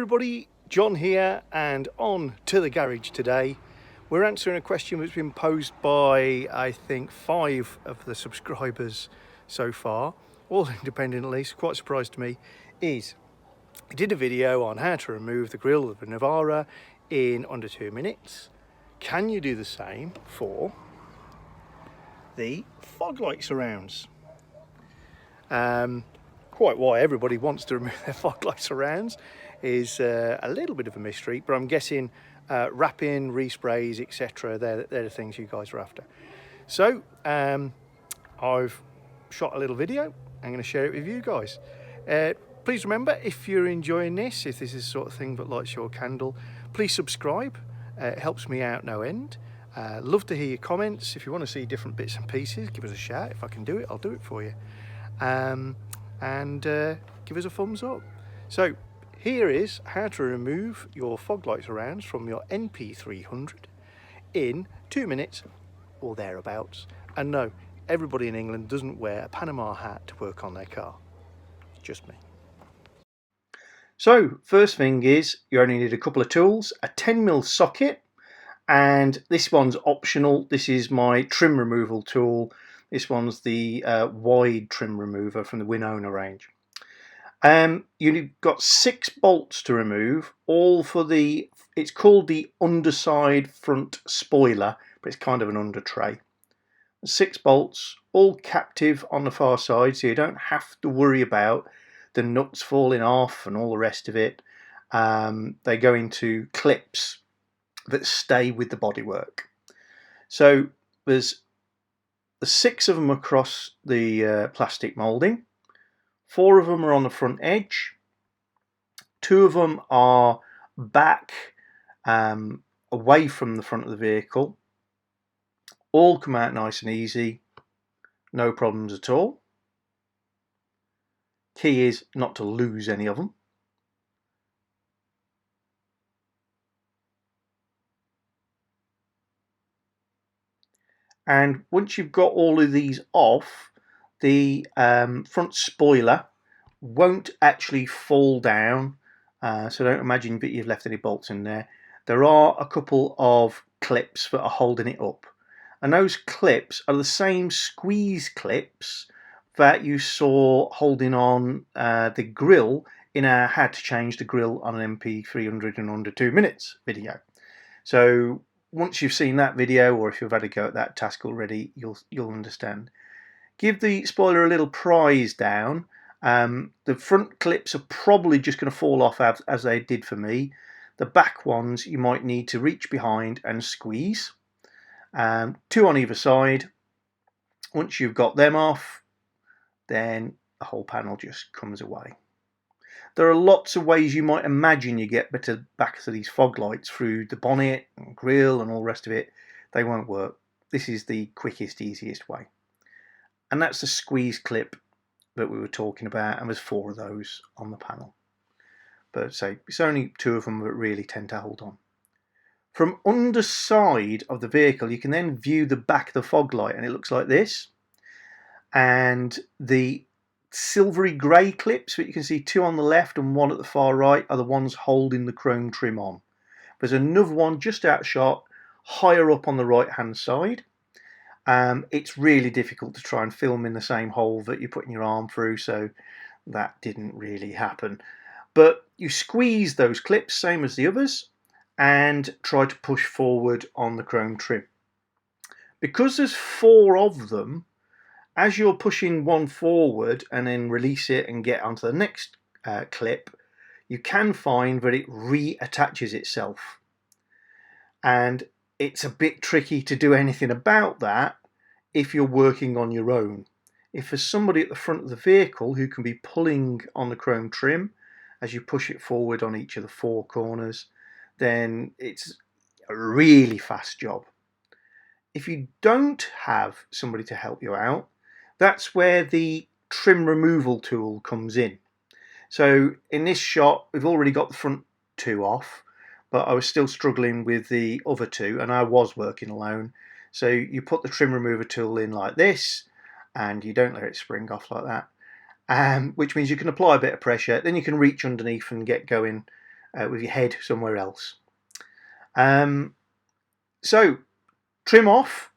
everybody, John here, and on to the garage today. We're answering a question that's been posed by, I think, 5 of the subscribers so far, all independently, so quite surprised to me, is I did a video on how to remove the grill of a Navara in under 2 minutes. Can you do the same for the fog light surrounds? Quite why everybody wants to remove their fog light surrounds is a little bit of a mystery, but I'm guessing wrapping, resprays, etc. They're the things you guys are after. So I've shot a little video. I'm going to share it with you guys. Please remember, if you're enjoying this, if this is the sort of thing that lights your candle, please subscribe. It helps me out no end. Love to hear your comments. If you want to see different bits and pieces, give us a shout. If I can do it, I'll do it for you. And give us a thumbs up. So here is how to remove your fog light surrounds from your NP300 in 2 minutes or thereabouts. And no, everybody in England doesn't wear a Panama hat to work on their car. It's just me. So first thing is you only need a couple of tools, a 10mm socket, and this one's optional. This is my trim removal tool. This one's the wide trim remover from the Winona range. You've got 6 bolts to remove, all for the, it's called the underside front spoiler, but it's kind of an under tray. 6 bolts, all captive on the far side, so you don't have to worry about the nuts falling off and all the rest of it. They go into clips that stay with the bodywork. So there's 6 of them across the plastic moulding. 4 of them are on the front edge. 2 of them are back away from the front of the vehicle. All come out nice and easy, no problems at all. Key is not to lose any of them. And once you've got all of these off, the front spoiler won't actually fall down, so don't imagine that you've left any bolts in there. There are a couple of clips that are holding it up, and those clips are the same squeeze clips that you saw holding on the grill in our how to change the grill on an NP300 in under 2 minutes video. So once you've seen that video, or if you've had a go at that task already, you'll understand. Give the spoiler a little prise down. The front clips are probably just going to fall off as they did for me. The back ones you might need to reach behind and squeeze. 2 on either side. Once you've got them off, then the whole panel just comes away. There are lots of ways you might imagine you get better back to these fog lights through the bonnet and grill and all the rest of it. They won't work. This is the quickest, easiest way. And that's the squeeze clip that we were talking about, and there's 4 of those on the panel. But say it's only 2 of them that really tend to hold on. From underside of the vehicle, you can then view the back of the fog light, and it looks like this. And the silvery grey clips that you can see, 2 on the left and 1 at the far right, are the ones holding the chrome trim on. There's another one just outshot higher up on the right hand side. It's really difficult to try and film in the same hole that you're putting your arm through, so that didn't really happen. But you squeeze those clips, same as the others, and try to push forward on the chrome trim. Because there's 4 of them, as you're pushing one forward and then release it and get onto the next clip, you can find that it reattaches itself. And it's a bit tricky to do anything about that if you're working on your own. If there's somebody at the front of the vehicle who can be pulling on the chrome trim as you push it forward on each of the 4 corners, then it's a really fast job. If you don't have somebody to help you out, that's where the trim removal tool comes in. So in this shot, we've already got the front 2 off, but I was still struggling with the other 2, and I was working alone. So you put the trim remover tool in like this, and you don't let it spring off like that, which means you can apply a bit of pressure, then you can reach underneath and get going with your head somewhere else. So trim off,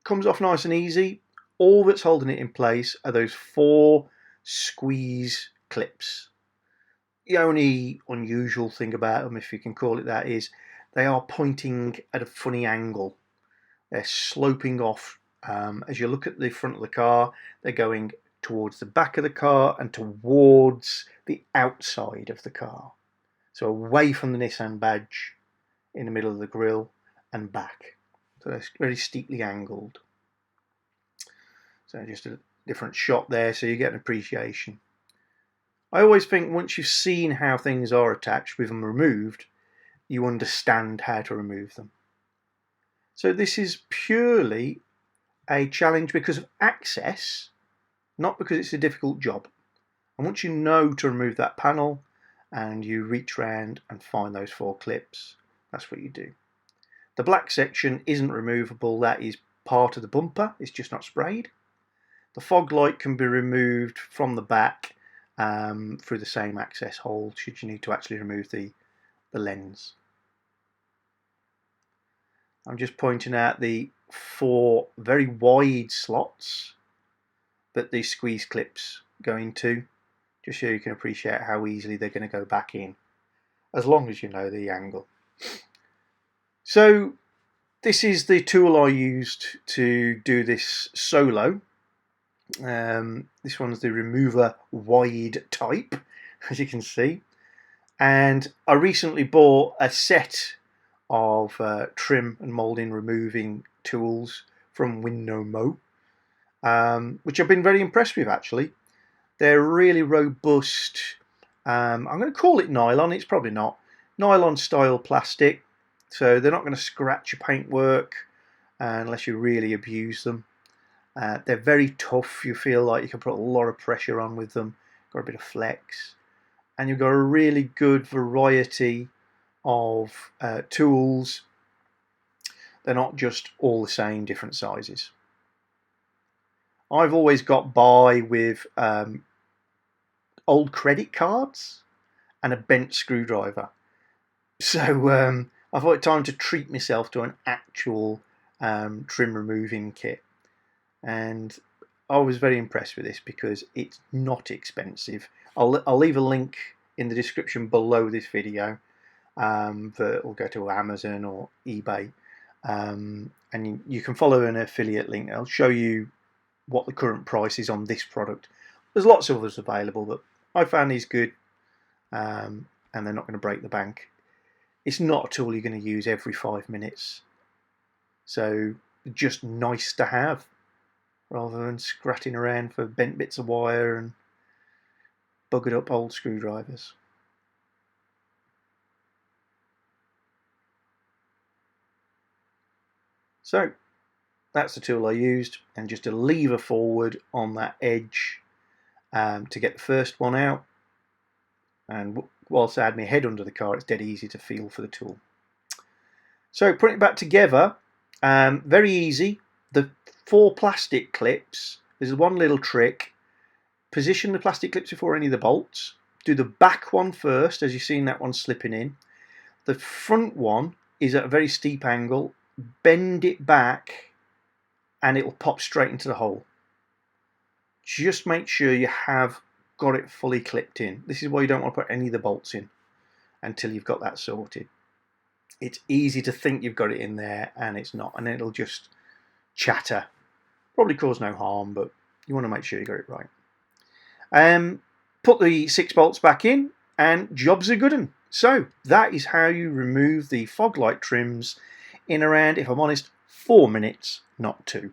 comes off nice and easy. All that's holding it in place are those 4 squeeze clips. The only unusual thing about them, if you can call it that, is they are pointing at a funny angle. They're sloping off. As you look at the front of the car, they're going towards the back of the car and towards the outside of the car. So away from the Nissan badge in the middle of the grille and back. So it's very steeply angled. So just a different shot there so you get an appreciation. I always think once you've seen how things are attached with them removed, you understand how to remove them. So this is purely a challenge because of access, not because it's a difficult job. And once you know to remove that panel and you reach around and find those 4 clips, that's what you do. The black section isn't removable, that is part of the bumper, it's just not sprayed. The fog light can be removed from the back through the same access hole should you need to actually remove the lens. I'm just pointing out the 4 very wide slots that these squeeze clips go into, just so you can appreciate how easily they're going to go back in, as long as you know the angle. So this is the tool I used to do this solo. This one's the remover wide type, as you can see, and I recently bought a set of trim and moulding removing tools from Winnomo, which I've been very impressed with actually. They're really robust. I'm going to call it nylon, it's probably not. Nylon style plastic, so they're not going to scratch your paintwork unless you really abuse them. They're very tough, you feel like you can put a lot of pressure on with them, got a bit of flex, and you've got a really good variety of tools. They're not just all the same, different sizes. I've always got by with old credit cards and a bent screwdriver. So I thought it time to treat myself to an actual trim removing kit. And I was very impressed with this because it's not expensive. I'll leave a link in the description below this video that will go to Amazon or eBay, and you can follow an affiliate link. I'll show you what the current price is on this product. There's lots of others available, but I found these good, and they're not going to break the bank. It's not a tool you're going to use every 5 minutes, so just nice to have, rather than scratching around for bent bits of wire and buggered up old screwdrivers. So that's the tool I used, and just a lever forward on that edge to get the first one out, and whilst I had my head under the car, it's dead easy to feel for the tool. So putting it back together, very easy. The 4 plastic clips, there's one little trick. Position the plastic clips before any of the bolts. Do the back one first, as you've seen that one slipping in. The front one is at a very steep angle. Bend it back and it'll pop straight into the hole. Just make sure you have got it fully clipped in. This is why you don't want to put any of the bolts in until you've got that sorted. It's easy to think you've got it in there and it's not, and it'll just chatter. Probably cause no harm, but you want to make sure you got it right. Put the 6 bolts back in and job's a good one. So that is how you remove the fog light trims in around, if I'm honest, 4 minutes, not 2.